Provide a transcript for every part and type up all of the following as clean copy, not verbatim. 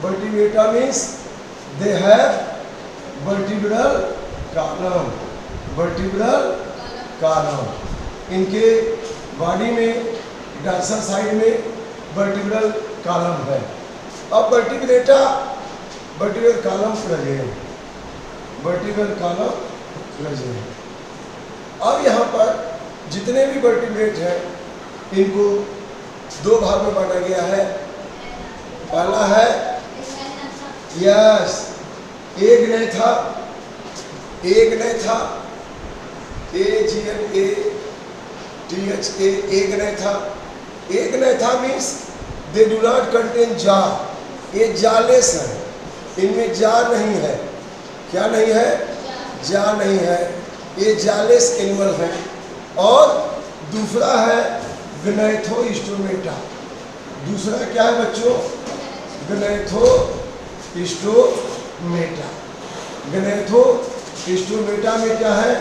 Vertebrata means they have vertebral column, vertebral column. इनके body में dorsal side में vertebral column है। अब vertebrata vertebral column present, vertebral column present. अब यहाँ पर जितने भी वर्टिब्रेट हैं इनको दो भाग में बांटा गया है। पहला है यस एग नहीं था, एग नहीं था, AGNATHA, एग नहीं था। एग नहीं था means they do not contain jar, ये जारलेस है, इनमें जार नहीं है। क्या नहीं है? जार नहीं है, ये जारलेस एनिमल है। और दूसरा है ग्नैथोस्टोमेटा। दूसरा क्या है बच्चों? ग्नैथोस्टोमेटा। ग्नैथोस्टोमेटा में क्या है?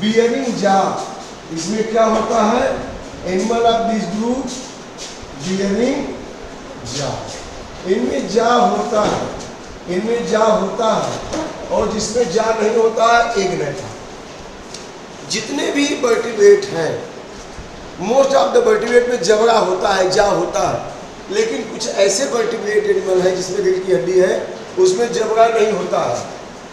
Bearing jar. इसमें क्या होता है? Animal of this group bearing jar. इनमें जा होता है, इनमें जा होता है, और जिसमें जा नहीं होता है एग नहीं था। जितने भी वर्टिब्रेट हैं मोस्ट ऑफ द वर्टिब्रेट में जबड़ा होता है, जा होता है, लेकिन कुछ ऐसे वर्टिब्रेट एनिमल हैं जिसमें रीढ़ की हड्डी है उसमें जबड़ा नहीं होता है।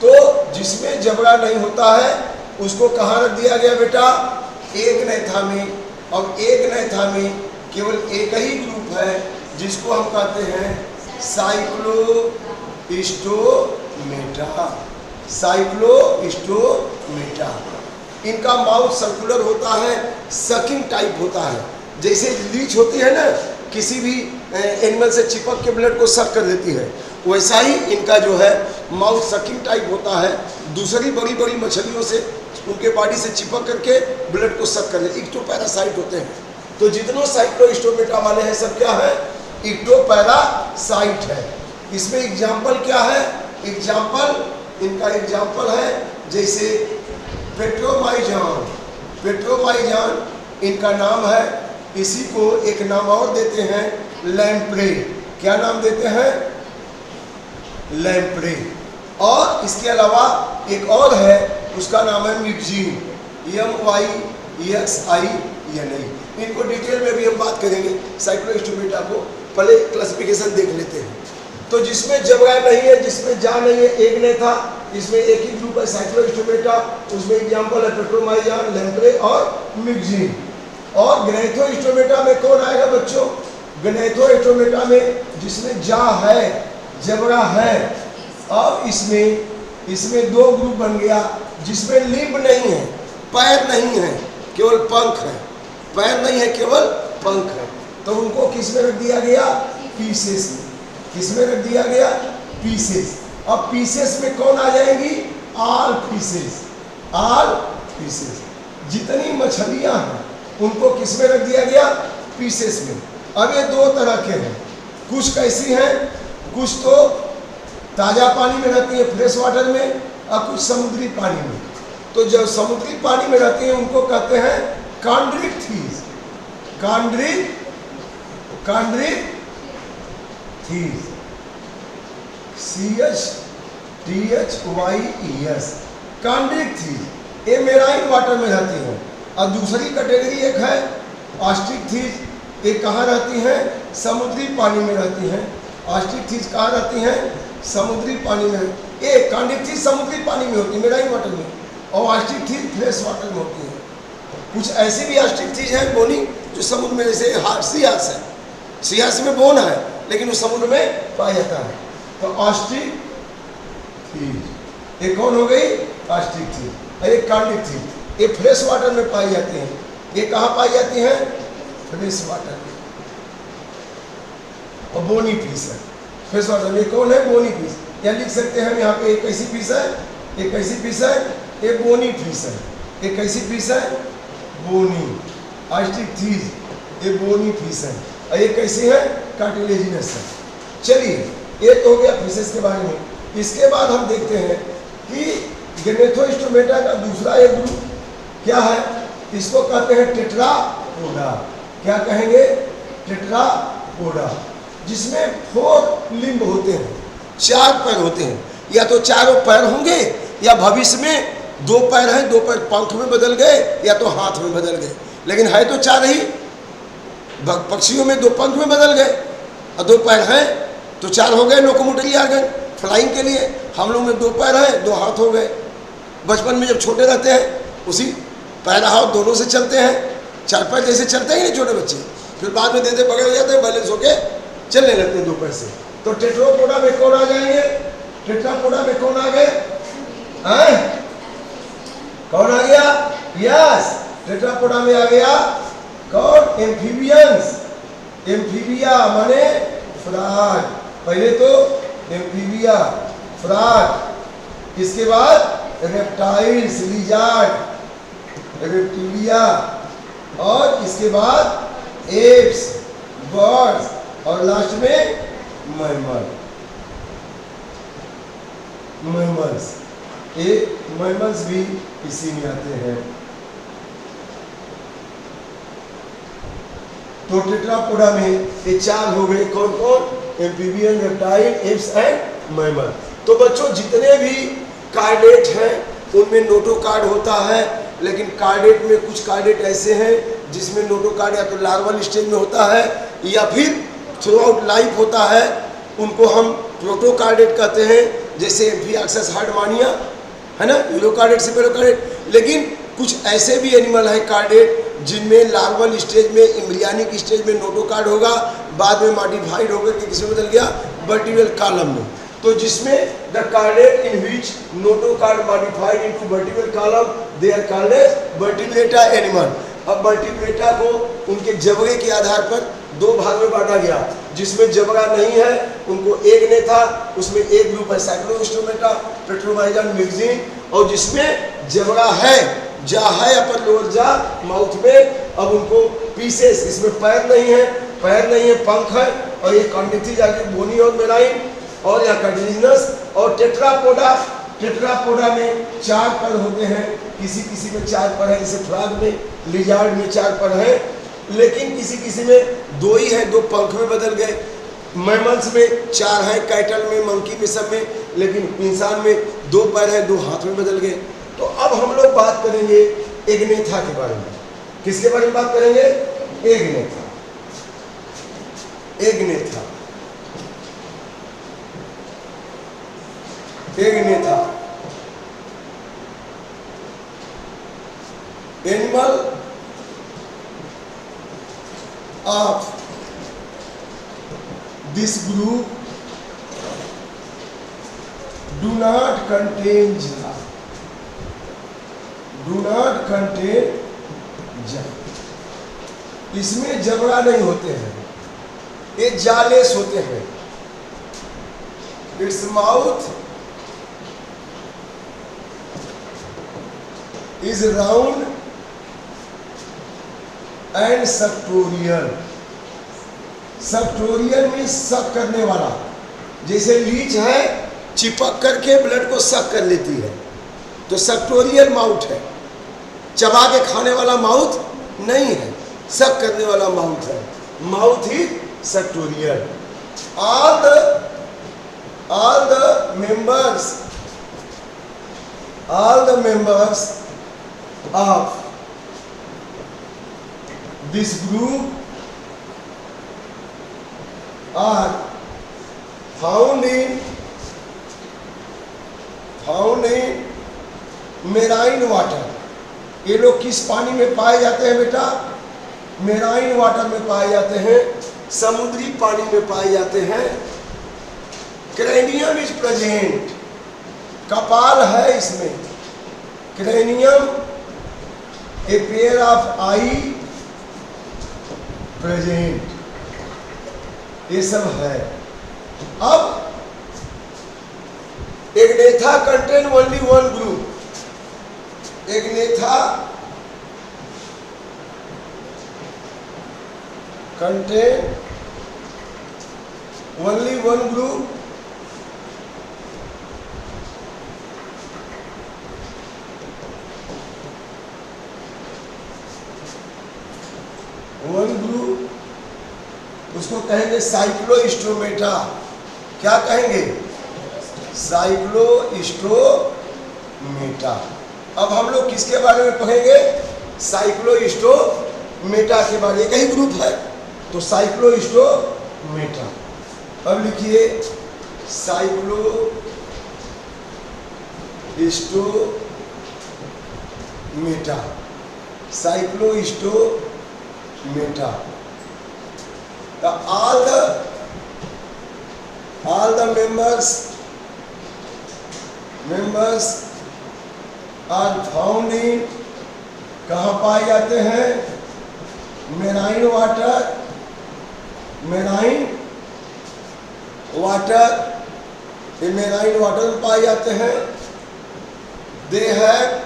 तो जिसमें जबड़ा नहीं होता है उसको कहाँ रख दिया गया बेटा? एगनैथा में। और एगनैथा में केवल एक ही ग्रुप है जिसको हम कहते हैं साइक्लोस्टोमेटा, साइक्लोस्टोमेटा। इनका माउथ सर्कुलर होता है, सकिंग टाइप होता है। जैसे लीच होती है ना, किसी भी एनिमल से चिपक के ब्लड को सक कर देती है, वैसा ही इनका जो है माउथ सकिंग टाइप होता है। दूसरी बड़ी बड़ी मछलियों से उनके बॉडी से चिपक करके ब्लड को सक कर लेते, इक्टोपैरासाइट होते हैं। तो जितनों साइक्लोस्टोमेटा वाले हैं सब क्या है? इक्टोपैरासाइट है। इसमें एग्जाम्पल क्या है? एग्जाम्पल, इनका एग्जाम्पल है जैसे पेट्रोमाइजॉन। पेट्रोमाइजॉन इनका नाम है। इसी को एक नाम और देते हैं लैम्प्रे। क्या नाम देते हैं? लैम्प्रे। और इसके अलावा एक और है, उसका नाम है म्यूक्जीन, MYXINI। इनको डिटेल में भी हम बात करेंगे। साइक्लोस्टोमेटा को पहले क्लासिफिकेशन देख लेते हैं। तो जिसमें जबड़ा नहीं है, जिसमें जा नहीं है, एक नहीं था, इसमें एक ही ग्रुप है साइक्लोस्टोमेटा। उसमें एग्जाम्पल है पेट्रोमाइजॉन, लैम्प्रे और म्यूक्जीन। और ग्नैथोस्टोमेटा में कौन आएगा बच्चों? ग्नैथोस्टोमेटा में जिसमें जा है, जबड़ा है। अब इसमें दो ग्रुप बन गया, जिसमें लिम्ब नहीं है, पैर नहीं है, केवल पंख है। पैर नहीं है, केवल पंख है। तो उनको किस में रख दिया गया? पीसेस में। किस में रख दिया गया? पीसेस। अब पीसेस में कौन आ जाएंगी? All pieces, all pieces. जितनी मछलियां हैं उनको किस में रख दिया गया? पीसेस में। अब ये दो तरह के हैं, कुछ कैसी हैं? कुछ तो ताज़ा पानी में रहती है, फ्रेश वाटर में, और कुछ समुद्री पानी में। तो जब समुद्री पानी में रहती हैं उनको कहते हैं Chondrichthyes. Chondrichthyes, CHTHYES, Chondrichthyes. ये मेराइन वाटर में रहती हैं। और दूसरी कैटेगरी एक है ऑस्ट्रिक थीस। ये कहाँ रहती हैं? समुद्री पानी में रहती हैं। ऑस्ट्रिक थीस कहाँ रहती हैं? समुद्री पानी में। ये कॉन्ड्रिक थीस समुद्री पानी में होती है, मेराइन वाटर में, और ऑस्ट्रिक थीस फ्रेश वाटर में होती है। कुछ ऐसी भी ऑस्ट्रिक थीस है बोनी जो समुद्र में, जैसे सियास है, सियास में बोन है लेकिन वो समुद्र में पाया जाता है। तो ऑस्ट्रिक थीस ये कौन हो गई? Austric these. एक कॉन्ड्रिक थीस, ये फ्रेश वाटर में पाई जाती हैं। ये कहाँ पाई जाती हैं? फ्रेश वाटर में। और बोनी फिश है फ्रेश वाटर में। कौन है? Bony fish. या लिख सकते हैं हम यहाँ पे, एक कैसी फिश है? एक कैसी फिश है? ये बोनी फिश है। एक कैसी फिश है? बोनी। ऑस्ट्रिक थीस ये बोनी फिश है। और ये कैसी है? कार्टिलेजिनस है। चलिए, ये तो हो गया फिशेस के बारे में। इसके बाद हम देखते हैं कि ग्नैथोस्टोमेटा का दूसरा एक ग्रुप क्या है? इसको कहते हैं टेट्रापोडा। क्या कहेंगे? टेट्रापोडा, जिसमें 4 लिम्ब होते हैं। 4 पैर होते हैं, या तो चारों पैर होंगे या भविष्य में 2 पैर हैं, 2 पैर पंख में बदल गए या तो हाथ में बदल गए, लेकिन है तो 4 ही। पक्षियों में 2 पंख में बदल गए और 2 पैर हैं तो 4 हो गए लोकोमोटरी ऑर्गन फ्लाइंग के लिए। हम लोग में 2 पैर हैं, 2 हाथ हो गए। बचपन में जब छोटे रहते हैं उसी पैर हाथ दोनों से चलते हैं, 4 पैर जैसे चलते ही नहीं छोटे बच्चे, फिर बाद में देते पकड़ हो जाते हैं, बैलेंस होके चलने लगते हैं 2 पैर से। तो टेट्रापोडा में कौन आ जाएंगे? टेट्रापोडा में कौन आ गए? कौन आ गया? यस, टेट्रापोडा में आ गया कौन? एम्फीबियंस। एम्फीबिया माने फ्रॉग। पहले तो एम्फीबिया, फ्रॉग, इसके बाद रेप्टाइल्स, लिजार्ड, रेप्टिलिया, और इसके बाद एप्स, बर्ड्स, और लास्ट में मैमल, मैमल्स। ये मैमल्स भी इसी में आते हैं। तो टेट्रापोडा में ये 4 हो गए, कौन कौन? Amphibian, reptile, apps and mammal. तो बच्चों जितने भी कार्डेट हैं उनमें नोटोकार्ड होता है, लेकिन कार्डेट में कुछ कार्डेट ऐसे हैं जिसमें नोटोकार्ड या तो लार्वल स्टेज में होता है या फिर थ्रू आउट लाइफ होता है, उनको हम प्रोटोकार्डेट कहते हैं, जैसे एम्फियाक्सस हार्डमानिया है ना, यूरोकार्डेट, सिपेरोकार्डेट। लेकिन कुछ ऐसे भी एनिमल है कार्डेट जिनमें लार्वल स्टेज में, एम्ब्रियोनिक स्टेज में नोटोकार्ड होगा, बाद में मॉडिफाइड होकर के किसमें बदल गया? वर्टिब्रल कॉलम में। तो जिसमें the chordate in which notochord modified into vertebral column they are called as Vertebrata animal. अब वर्टिब्रेटा को उनके जबड़े के आधार पर 2 भाग में बांटा गया। जिसमें जबड़ा नहीं है उनको एक ने था, उसमें एक ग्रुप है साइक्लोस्टोमेटा, पेट्रोमाइजन, मिक्सिन। और जिसमें जबड़ा है, जा है अपर लोअर जा माउथ में, अब उनको पीसेस, इसमें पैर नहीं है, पंख है, और ये कॉन्डिथी जाके बोनी और मेराइन, और यहाँ कार्टिलेजिनस। और टेट्रापोडा में 4 पर होते हैं, किसी में 4 पर है, जैसे फ्रॉग में, लिजार्ड में 4 पर है, लेकिन किसी में 2 ही है, 2 पंख में बदल गए। मैमल्स में 4 है, कैटल में, मंकी में, सब में, लेकिन इंसान में 2 पैर है, 2 हाथ में बदल गए। तो अब हम लोग बात करेंगे एग्नेथा के बारे में। किसके बारे में बात करेंगे? Agnatha. Agnatha, Agnatha animal of this group do not contain germ, do not contain germ। इसमें जबड़ा नहीं होते हैं, ये जालेस होते हैं। Its mouth is round and सक्टोरियल। सक्टोरियल में सक करने वाला, जैसे लीच है चिपक करके ब्लड को सक कर लेती है, तो सक्टोरियल माउथ है। चबा के खाने वाला माउथ नहीं है, सक करने वाला माउथ है। Mouth he सक्टोरियल। all the members of this group are found in marine water. ये लोग किस पानी में पाए जाते हैं बेटा? मेराइन वाटर में पाए जाते हैं, समुद्री पानी में पाए जाते हैं। क्रेनियम इज प्रेजेंट, कपाल है इसमें। Cranium, A pair of I present, ये सब है। अब Agnatha contain only one group. Agnatha contain only one group, उसको कहेंगे साइक्लोस्टोमेटा। क्या कहेंगे? साइक्लोस्टोमेटा। अब हम लोग किसके बारे में पढ़ेंगे? साइक्लोस्टोमेटा के बारे में। एक ही ग्रुप है तो साइक्लोस्टोमेटा। अब लिखिए Cyclostomata, Cyclostomata. all the members are found in, कहाँ पाए जाते हैं? मेराइन वाटर, मेराइन वाटर, ये मेराइन वाटर में पाए जाते हैं। दे हैव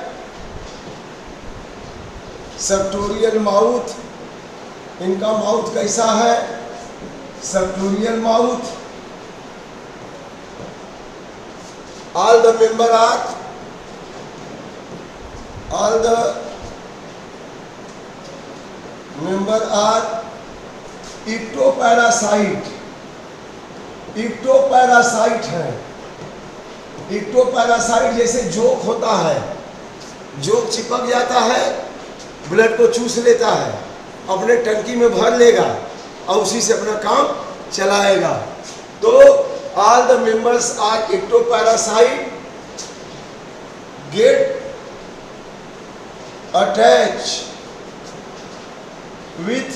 सबटोरियल माउथ, इनका माउथ कैसा है? Suctorial mouth. All the member are ectoparasite, ectoparasite है। इक्टोपैरासाइट जैसे जोक होता है, जोक चिपक जाता है, ब्लड को चूस लेता है, अपने टंकी में भर लेगा और उसी से अपना काम चलाएगा। तो all the members are ectoparasite, get attached with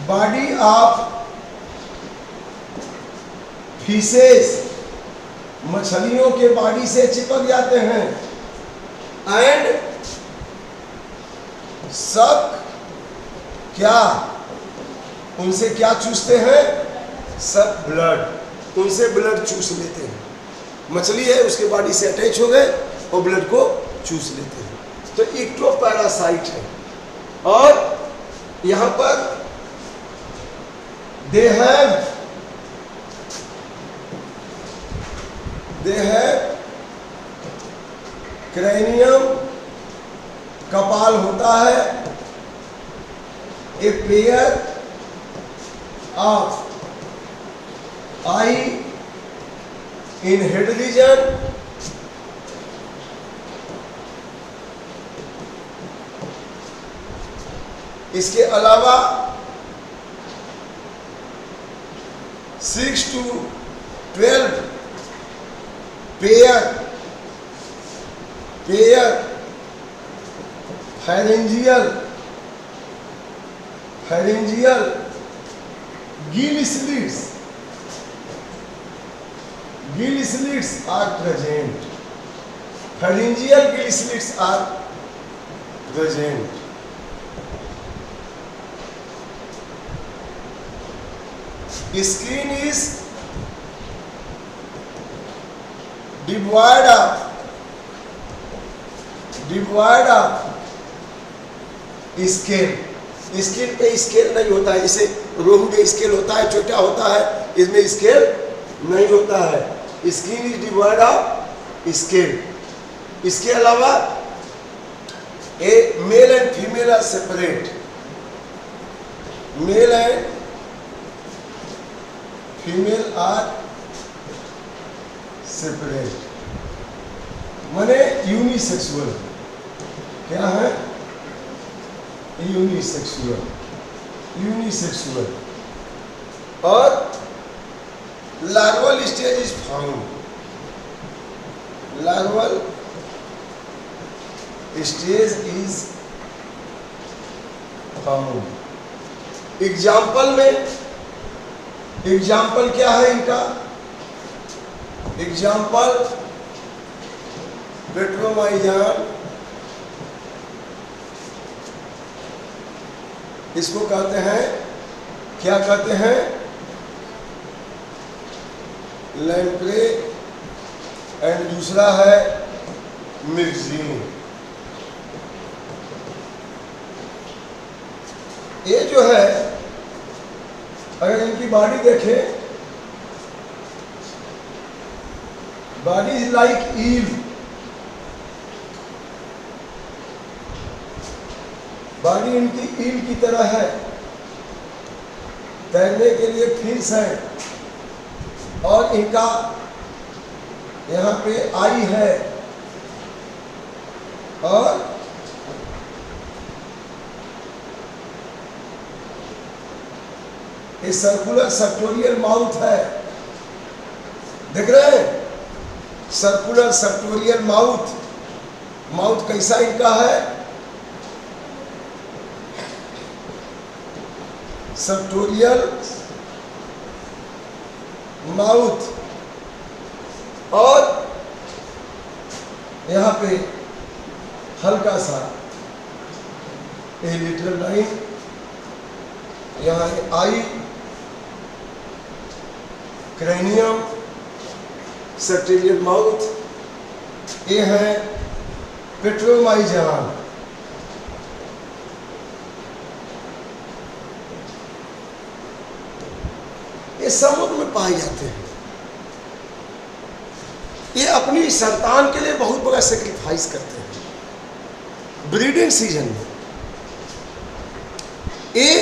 body of fishes, मछलियों के बॉडी से चिपक जाते हैं। एंड सक, क्या उनसे क्या चूसते हैं? सब ब्लड, उनसे ब्लड चूस लेते हैं। मछली है उसके बॉडी से अटैच हो गए और ब्लड को चूस लेते हैं। तो इक्टोपैरासाइट है। और यहां पर दे हैव क्रैनियम, कपाल होता है। ए pair of I in head region, इसके अलावा 6 to 12 pair pharyngeal gill slits are present. Pharyngeal gill slits are present. Skin is devoid of scale. Skin पे स्केल नहीं होता है, जैसे रोहू में स्केल होता है, छोटा होता है, इसमें स्केल नहीं होता है। Skin is divide of scale. इसके अलावा a male and female are separate, male and female are separate, माने यूनिसेक्सुअल। क्या है? यूनिसेक्सुअल। और larval stage is found, larval stage is found. Example में, एग्जाम्पल क्या है इनका? एग्जाम्पल पेट्रोमाइजान, इसको कहते हैं, क्या कहते हैं? लैम्प्रे। एंड दूसरा है मिर्जीन। ये जो है, अगर इनकी बॉडी देखें, body is like eel, body इनकी ईल की तरह है। तैरने के लिए फिन्स हैं और इनका यहाँ पे आई है और ये सर्कुलर सर्टोरियल माउथ है, देख रहे हैं? Circular सर्टोरियल mouth. माउथ कैसा इनका है? सर्टोरियल माउथ। और यहाँ पे हल्का सा लिटिल लाइन, यहाँ आई, क्रैनियम, सर्टोरियल माउथ, ये है पेट्रोमाइजान। ये समुद्र में पाए जाते हैं। ये अपनी संतान के लिए बहुत बड़ा सेक्रीफाइस करते हैं ब्रीडिंग सीजन में। ये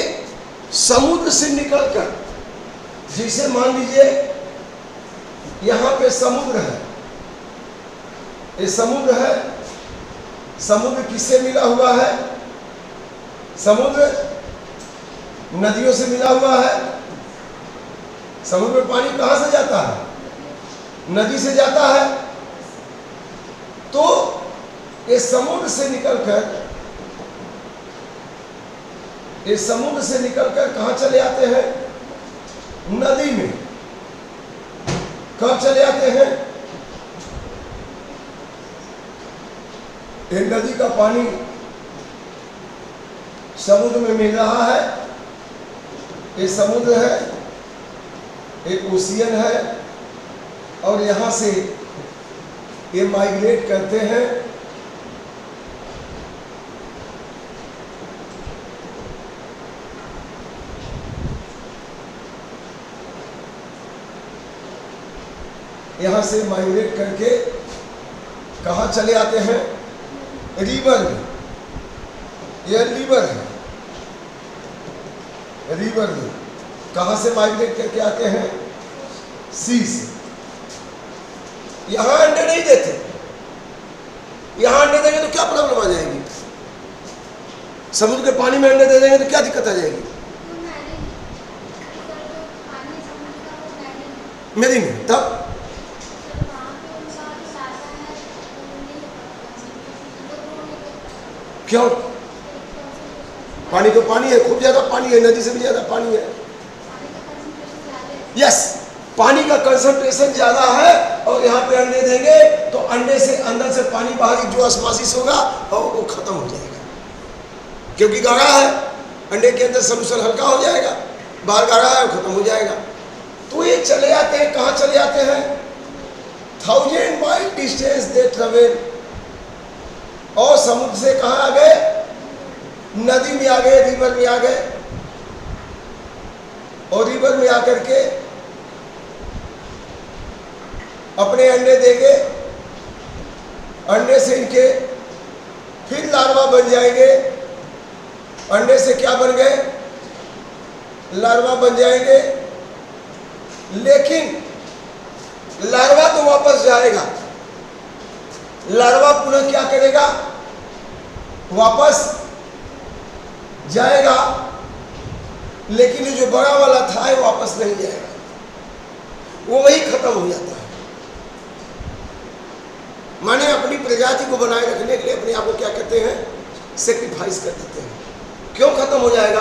समुद्र से निकलकर, जिसे मान लीजिए यहां पे समुद्र है, ये समुद्र है, समुद्र किससे मिला हुआ है? समुद्र नदियों से मिला हुआ है। समुद्र में पानी कहां से जाता है? नदी से जाता है। तो ये समुद्र से निकलकर, ये समुद्र से निकलकर कहां चले आते हैं? नदी में। कब चले आते हैं? एक नदी का पानी समुद्र में मिल रहा है, ये समुद्र है, एक ओशियन है, और यहां से ये माइग्रेट करते हैं यहां से माइग्रेट करके कहां चले आते हैं? रिवर में। यह रिवर है, रिवर में। कहां से माइग्रेट करके आते हैं? सी से। यहां अंडे नहीं देते। यहां अंडे देंगे तो क्या प्रॉब्लम आ जाएगी? समुद्र के पानी में अंडे दे देंगे तो क्या दिक्कत आ जाएगी? मेरी में तब क्यों? पानी तो पानी है, खूब ज्यादा पानी है, नदी से भी ज्यादा पानी है। यस, पानी का कंसंट्रेशन ज्यादा है, और यहाँ पे अंडे देंगे तो अंडे से अंदर से पानी बाहर जो ऑस्मोसिस होगा और वो खत्म हो जाएगा, क्योंकि गाढ़ा है। अंडे के अंदर सॉल्यूशन हल्का हो जाएगा, बाहर गाढ़ा है, खत्म हो जाएगा। तो ये चले आते हैं, कहाँ चले आते हैं? 1000 माइल डिस्टेंस दे ट्रेवल। और समुद्र से कहाँ आ गए? नदी में आ गए, रिवर में आ गए। और रिवर में आकर के अपने अंडे देंगे। अंडे से इनके फिर लार्वा बन जाएंगे। अंडे से क्या बन गए? लार्वा बन जाएंगे। लेकिन लार्वा तो वापस जाएगा, लार्वा पुनः क्या करेगा? वापस जाएगा, लेकिन ये जो बड़ा वाला था ये वापस नहीं जाएगा, वो वही खत्म हो जाता है। माने अपनी प्रजाति को बनाए रखने के लिए अपने आप को क्या कहते हैं? सेक्रीफाइस कर देते हैं। क्यों खत्म हो जाएगा?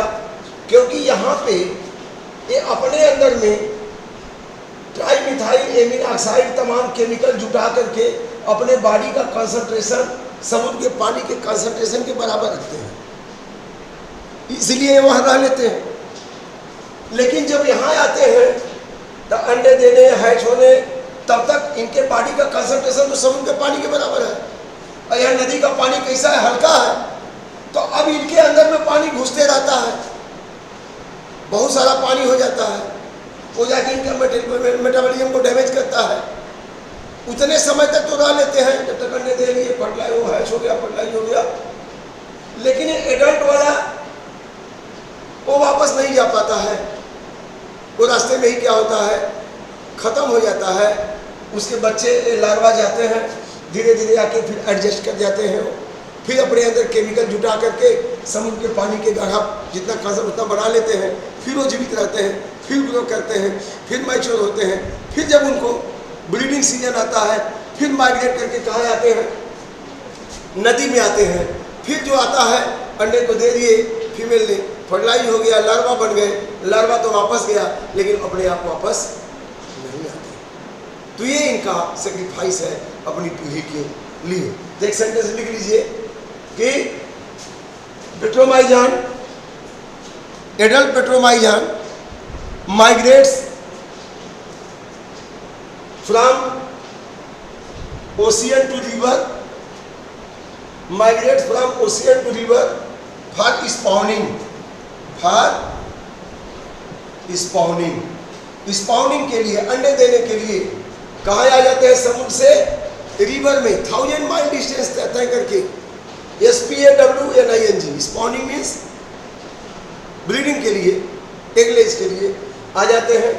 क्योंकि यहाँ पे ये अपने अंदर में ट्राइमिथाइल एमिन ऑक्साइड तमाम केमिकल जुटा करके अपने बॉडी का कंसंट्रेशन समुद्र के पानी के कंसंट्रेशन के बराबर रखते हैं, इसलिए वहाँ रह लेते हैं। लेकिन जब यहाँ आते हैं तो अंडे देने, हैच होने, तब तक इनके बॉडी का कंसंट्रेशन तो समुद्र के पानी के बराबर है। और यह नदी का पानी कैसा है? हल्का है। तो अब इनके अंदर में पानी घुसते रहता है, बहुत सारा पानी हो जाता है, वो जाके इनका मेटाबॉलिज्म को डैमेज करता है। उतने समय तक तो रह लेते हैं जब तक अंडे दे लिए, फर्टिलाइज वो हैच हो गया, फर्टिलाइज हो गया। लेकिन ये एडल्ट वाला वो वापस नहीं जा पाता है, वो रास्ते में ही क्या होता है? खत्म हो जाता है। उसके बच्चे लार्वा जाते हैं, धीरे धीरे आके फिर एडजस्ट कर जाते हैं, फिर अपने अंदर केमिकल जुटा करके समुद्र के पानी के गढ़ा जितना खा उतना बना लेते हैं, फिर वो जीवित रहते हैं, फिर ग्रो करते हैं, फिर मैच्योर होते हैं, फिर जब उनको ब्रीडिंग सीजन आता है फिर माइग्रेट करके कहाँ आते हैं, नदी में आते हैं, फिर जो आता है अंडे को दे दिए फीमेल ने, फर्टिलाइज हो गया, लार्वा बन गए, लार्वा तो वापस गया लेकिन अपने आप वापस नहीं आते। तो ये इनका सेक्रीफाइस है अपनी पीढ़ी के लिए। एक सेंटेंस लिख लीजिए कि Petromyzon, adult Petromyzon migrates from ocean to river, migrates from ocean to river for spawning, spawning के लिए, अंडे देने के लिए कहाँ आ जाते हैं, समुद्र से रिवर में 1000 माइल डिस्टेंस तय करके, SPAWNING, स्पॉनिंग मीन्स ब्रीडिंग के लिए, एगलेज के लिए आ जाते हैं।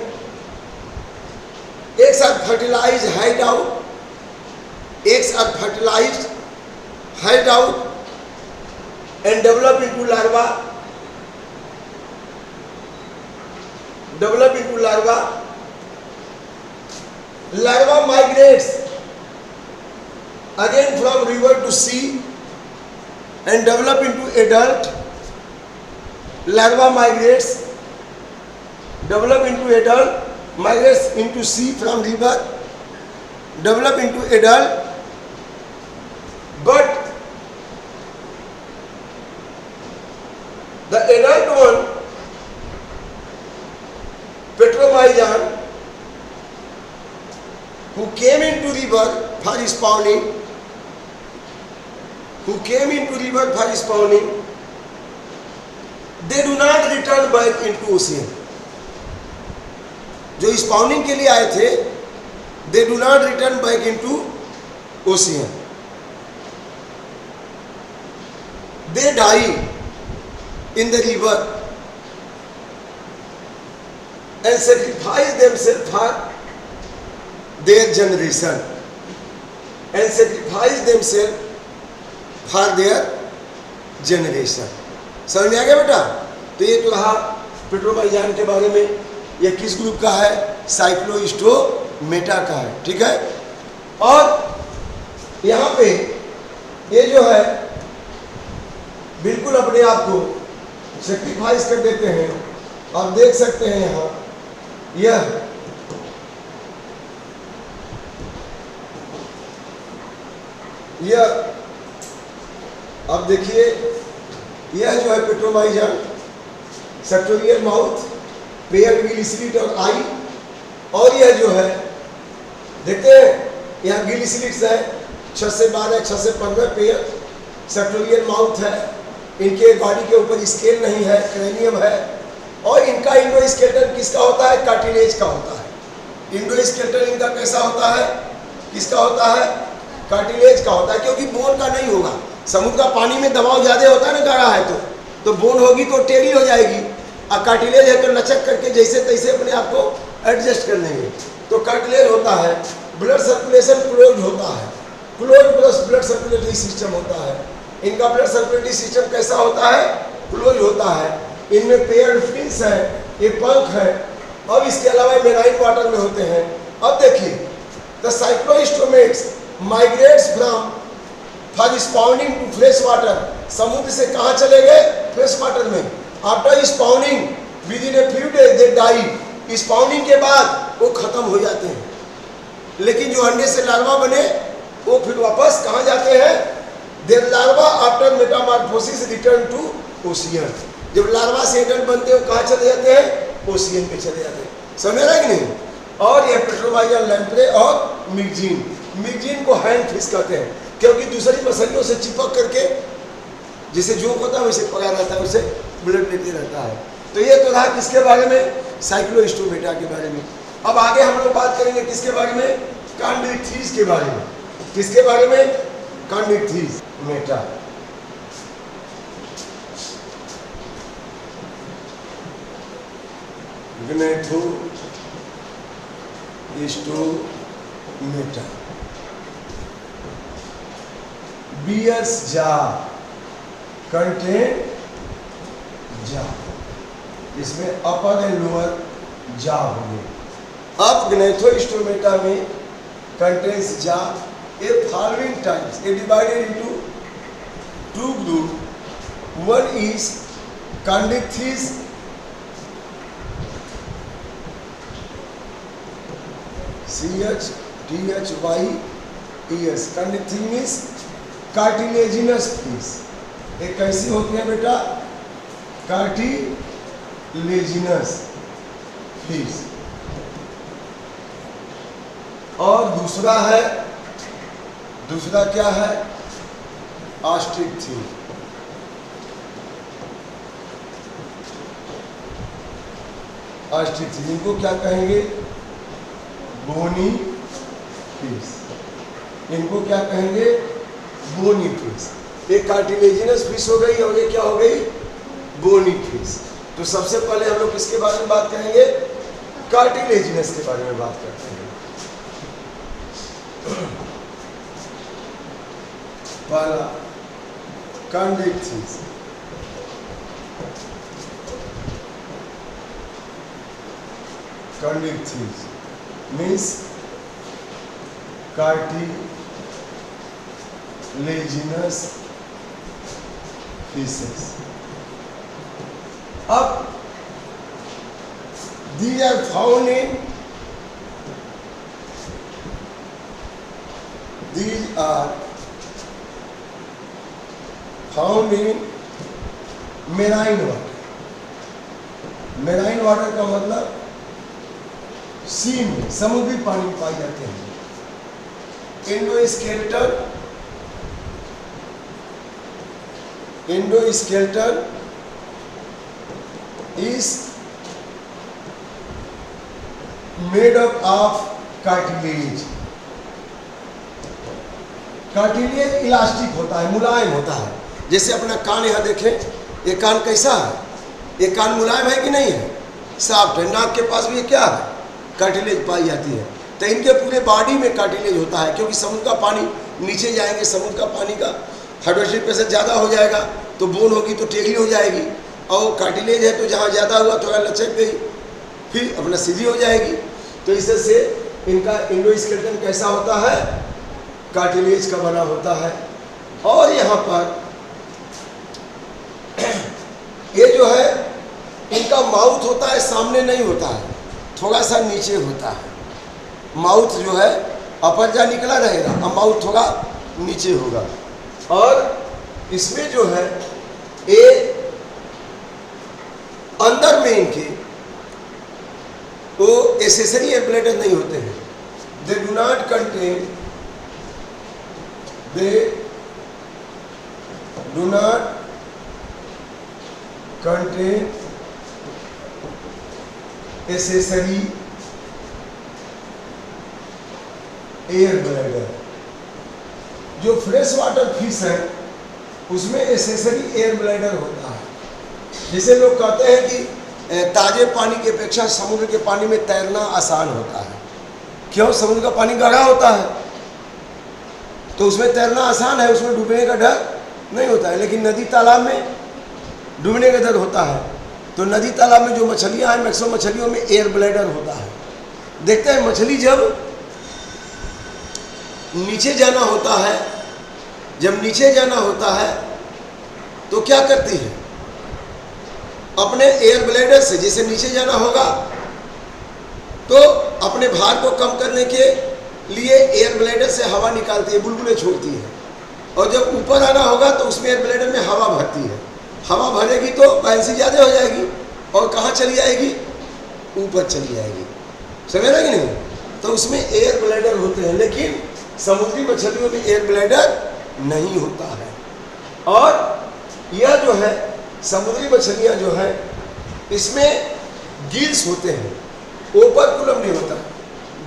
एक साथ फर्टिलाइज हाइड आउट, एक साथ fertilise hide out and develop into larva, larva migrates again from river to sea and develop into adult, larva migrates, develop into adult, migrates into sea from river, develop into adult, but the adult one, Petromyzan, who came into river for spawning, they do not return back into ocean. जो spawning के लिए आए थे, they do not return back into ocean. They die in the river and sacrifice themselves for their generation, समझ में आ गया बेटा? तो ये तो रहा पेट्रोमाइजान के बारे में। ये किस ग्रुप का है? साइक्लोस्टोमेटा का है, ठीक है। और यहाँ पे ये जो है बिल्कुल अपने आप को सेक्रीफाइस कर देते हैं। आप देख सकते हैं यहाँ यह अब देखिए, यह जो है Petromyzon, suctorial mouth, pair gill slit और आई, और यह जो है देखते हैं यहाँ गिल स्लिट्स है 6 से 12, 6 से 15 पेयर, सेक्टोरियल माउथ है, इनके बॉडी के ऊपर स्केल नहीं है, क्रेनियम है, और इनका इंडोस्केलेटन किसका होता है? कार्टिलेज का होता है। इंडोस्केलेटन इनका कैसा होता है? किसका होता है? कार्टिलेज का होता है, क्योंकि बोन का नहीं होगा। समुद्र का पानी में दबाव ज़्यादा होता है ना, गाढ़ा है तो बोन होगी तो टेढ़ी हो जाएगी, और कार्टिलेज है तो लचक करके जैसे तैसे अपने आप को एडजस्ट कर लेंगे। तो कार्टिलेज होता है। ब्लड सर्कुलेशन क्लोज होता है, close plus blood circulatory system होता है। इनका ब्लड सर्कुलेटरी सिस्टम कैसा होता है? क्लोज होता है। इनमें पेयर्ड फिन्स है, ये पंख है, अब इसके अलावा मेराइन वाटर में होते हैं। अब देखिए, the cyclostomates migrates from for spawning to fresh water, समुद्र से कहाँ चले गए? फ्रेश वाटर में। After spawning with in a few days they die, spawning के बाद वो खत्म हो जाते हैं, लेकिन जो अंडे से लार्वा बने वो फिर वापस कहाँ जाते हैं? There larva after metamorphosis return to ocean. जब लार्वा से एडल्ट बनते हैं वो कहाँ चले जाते हैं? ओशियन पे चले जाते हैं। समझ रहा है कि नहीं? और ये पेट्रोमाइजान लैम्प्रे और मिगजीन को हैंड फिश कहते हैं, क्योंकि दूसरी मछलियों से चिपक करके जैसे जोक होता है वैसे पका रहता है, उससे ब्लड लेते रहता है। तो ये तो रहा किसके बारे में? साइक्लोस्टोमेटा के बारे में। अब आगे हम लोग बात करेंगे किसके बारे में? कॉन्ड्रिक्थिस के बारे में। किसके बारे में? Chondrichthyes Meta. मेटा, बियर्स जा, कंटेन जा, इसमें अपर एंड लोअर जा हो गए। अब ग्नेथोस्टोमेटा में कंटेन्स जा, a following types a divided into two group, one is Chondrichthyes CHDHYES, Chondrichthyes means cartilaginous fish. एक कैसी होती है बेटा? Cartilaginous fish. और दूसरा क्या है? ऑस्ट्रिक्थिन। ऑस्ट्रिक्थिन इनको क्या कहेंगे? Bony fish. इनको क्या कहेंगे? Bony fish. एक कार्टिलेजिनस फिश हो गई और ये क्या हो गई? Bony fish. तो सबसे पहले हम लोग किसके बारे में बात करेंगे? कार्टिलेजिनस के बारे में बात करते हैं। पहला कंडिक्थिस। कंडिक्थिस मीन्स कार्टिलेजिनस फिशेस। अब these are found in marine water. Marine water का मतलब सी में, समुद्री पानी में पाए जाते हैं। Endoskeleton is made up of cartilage। Cartilage elastic होता है, मुलायम होता है। जैसे अपना कान यहाँ देखें, ये कान कैसा है? ये कान मुलायम है कि नहीं है? सॉफ्ट है। नाक के पास भी ये क्या है? कार्टिलेज पाई जाती है। तो इनके पूरे बॉडी में कार्टिलेज होता है, क्योंकि समुद्र का पानी नीचे जाएंगे, समुद्र का पानी का हाइड्रोस्टेटिक प्रेशर ज़्यादा हो जाएगा तो बोन होगी तो टेढ़ी हो जाएगी, और कार्टिलेज है तो जहाँ ज़्यादा हुआ थोड़ा लचक गई, फिर अपना सीधी हो जाएगी। तो इस तरह से इनका एंडोस्केलेटन कैसा होता है? कार्टिलेज का बना होता है। और यहाँ पर ये जो है इनका माउथ होता है, सामने नहीं होता है, थोड़ा सा नीचे होता है। माउथ जो है अपर जा निकला रहेगा और माउथ थोड़ा नीचे होगा। और इसमें जो है ये अंदर में इनके वो एसेसरी एब्लेटर नहीं होते हैं। They do not contain accessory air bladder. जो फ्रेश वाटर फिश है उसमें एसेसरी एयर ब्लैडर होता है। जिसे लोग कहते हैं कि ताजे पानी की अपेक्षा समुद्र के पानी में तैरना आसान होता है। क्यों? समुद्र का पानी गहरा होता है तो उसमें तैरना आसान है, उसमें डूबने का डर नहीं होता है। लेकिन नदी तालाब में डूबने का डर होता है। तो नदी तालाब में जो मछलियां हैं, मैक्सिमम मछलियों में एयर ब्लैडर होता है। देखते हैं मछली जब नीचे जाना होता है, तो क्या करती है? अपने एयर ब्लैडर से, जैसे नीचे जाना होगा तो अपने भार को कम करने के लिए एयर ब्लैडर से हवा निकालती है, बुलबुले छोड़ती है। और जब ऊपर आना होगा तो उसमें एयर ब्लैडर में हवा भरती है। हवा भरेगी तो बैलेंसी ज़्यादा हो जाएगी और कहाँ चली जाएगी? ऊपर चली जाएगी। समझ रहे कि नहीं? तो उसमें एयर ब्लैडर होते हैं, लेकिन समुद्री मछलियों में एयर ब्लैडर नहीं होता है। और यह जो है समुद्री मछलियाँ जो है इसमें गिल्स होते हैं, ओपर्कुलम नहीं होता।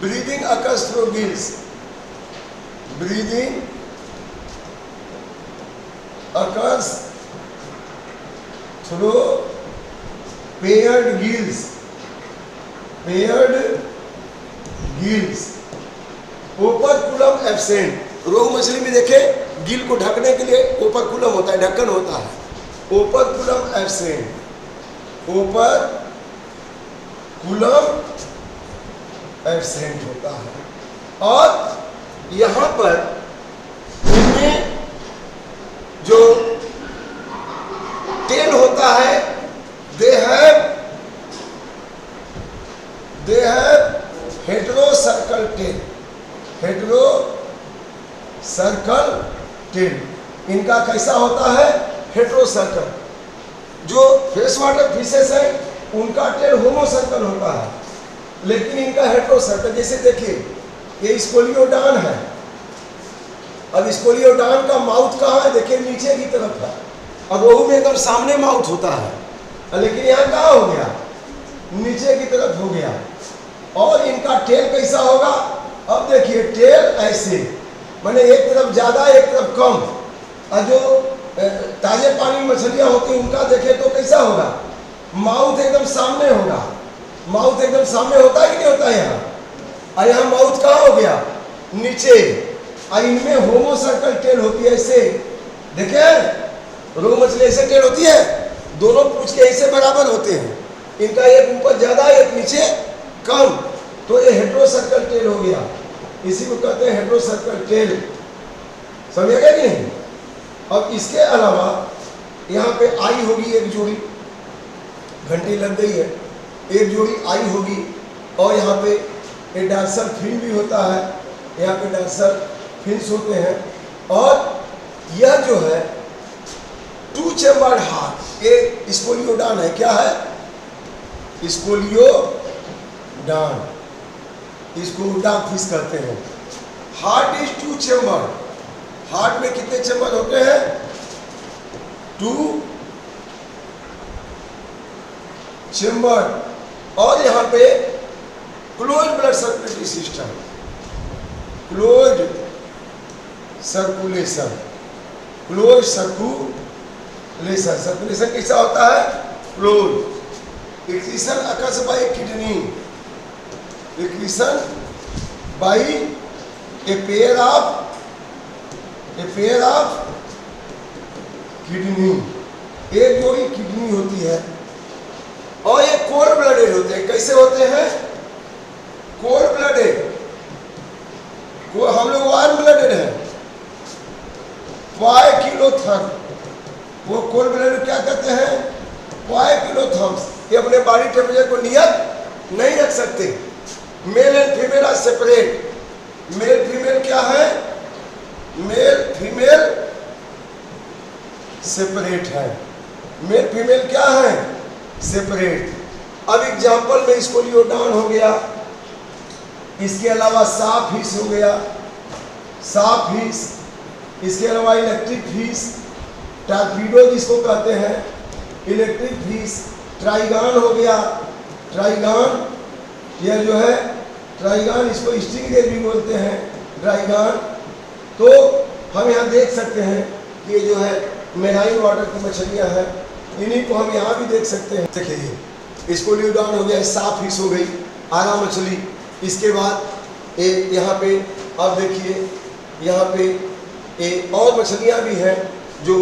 Breathing occurs through gills, breathing occurs through paired gills, operculum absent. Rohu मछली में देखे गिल को ढकने के लिए ओपरकुलम होता है, ढक्कन होता है। ओपरकुलम एब्सेंट, ओपरकुलम एब्सेंट होता है। और यहां पर इनमें जो टेल होता है, they have heterocercal tail, heterocercal tail. इनका कैसा होता है? Heterocercal. जो फ्रेश वाटर फिशेस है उनका टेल होमो सर्कल होता है, लेकिन इनका हेटेरो सर्कल। जैसे देखिए ये स्कोलियोडान है। अब स्कोलियोडान का माउथ कहाँ है? देखिए नीचे की तरफ है, और रोहू में एकदम सामने माउथ होता है, लेकिन यहाँ कहाँ हो गया? नीचे की तरफ हो गया। और इनका टेल कैसा होगा? अब देखिए टेल ऐसे, माने एक तरफ ज्यादा एक तरफ कम। और जो ताजे पानी में मछलियां होती हैं उनका देखे तो कैसा होगा? माउथ एकदम सामने होगा। माउथ एकदम सामने होता है कि नहीं होता है यहाँ? और यहाँ माउथ कहाँ हो गया? नीचे। और इनमें होमो सर्कल टेल होती है ऐसे। देखिए रोहू मछली ऐसे टेल होती है, दोनों पूंछ के ऐसे बराबर होते हैं। इनका एक ऊपर ज्यादा एक नीचे कम, तो ये हेटेरो सर्कल टेल हो गया। इसी को कहते हैं हेटेरो सर्कल टेल। समझ गए कि नहीं? अब इसके अलावा यहाँ पे आई होगी एक जोड़ी, घंटी लग गई है, एक जोड़ी आई होगी। और यहाँ पे एक डांसर फिन भी होता है, यहाँ पे डांसर फिन्स होते हैं। और यह जो है टू चेम्बर्ड हार्ट, ये स्कोलियोडान है। क्या है? स्कोलियोडान, इसको डाक फिश कहते हैं। Heart is two chamber. Heart में कितने चेम्बर होते हैं? 2 चेम्बर। और यहाँ पे close blood circulatory system, close circulation, close circulation. Circulation कैसा होता है? Close. Excretion occurs by kidney, excretion by a pair of kidney. एक जोड़ी किडनी होती है। और ये कोल्ड ब्लडेड होते हैं। कैसे होते हैं? Cold blooded. हम लोग वार्म ब्लडेड हैं। पाई किलोथर्म, वो कोल्ड ब्लडेड क्या कहते हैं? पाई किलोथर्म्स। ये अपने बॉडी टेम्परेचर को नियत नहीं रख सकते। Male and female are separate. Male female क्या है? मेल फीमेल सेपरेट है। मेल फीमेल क्या है? सेपरेट। अब एग्जांपल में स्कोलियोडान हो गया, इसके अलावा साफ फिश हो गया, साफ फिश। इसके अलावा इलेक्ट्रिक फिश, टार्पीडो जिसको कहते हैं, इलेक्ट्रिक फिश। ट्राइगान हो गया, ट्राइगान, यह जो है ट्राइगान, इसको स्टिंगरे भी बोलते हैं, ट्राइगान। तो हम यहाँ देख सकते हैं कि ये जो है मेराइन वाटर की मछलियाँ हैं, इन्हीं को हम यहाँ भी देख सकते हैं। देखिए स्कोलियोडान हो गया, साफ फिश हो गई, आरा मछली। इसके बाद यहाँ पे अब देखिए यहाँ पे और मछलियाँ भी हैं जो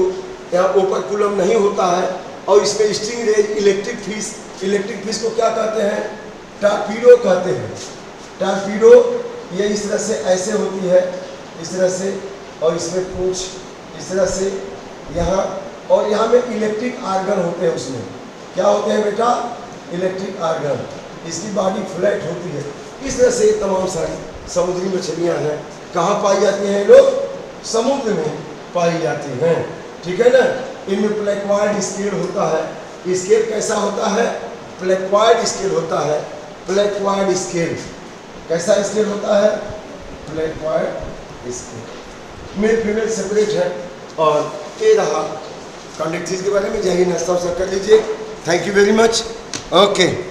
यहाँ ओपरकुलम नहीं होता है। और इसमें stingray, electric fish. Electric fish को क्या कहते हैं? टार्पीडो कहते हैं। टार्पीडो ये इस तरह से ऐसे होती है, इस तरह से, और इसमें पूंछ इस तरह से यहाँ। और यहाँ में इलेक्ट्रिक आर्गन होते हैं। उसमें क्या होते हैं बेटा? Electric organ. इसकी बॉडी फ्लैट होती है। इस तरह से तमाम सारी समुद्री मछलियाँ हैं। कहाँ पाई जाती हैं? लोग समुद्र में पाई जाती हैं। ठीक है ना? इनमें प्लेक्वाइड स्केल होता है। स्केल कैसा होता है? प्लेक्वाइड स्केल होता है। प्लेक्वाइड स्केल कैसा स्केल होता है? Placoid scale. Mail female separate है। और ये रहा कॉन्टेक्ट के बारे में। जय हिंद, नाश्ता कर लीजिए। Thank you very much. Okay.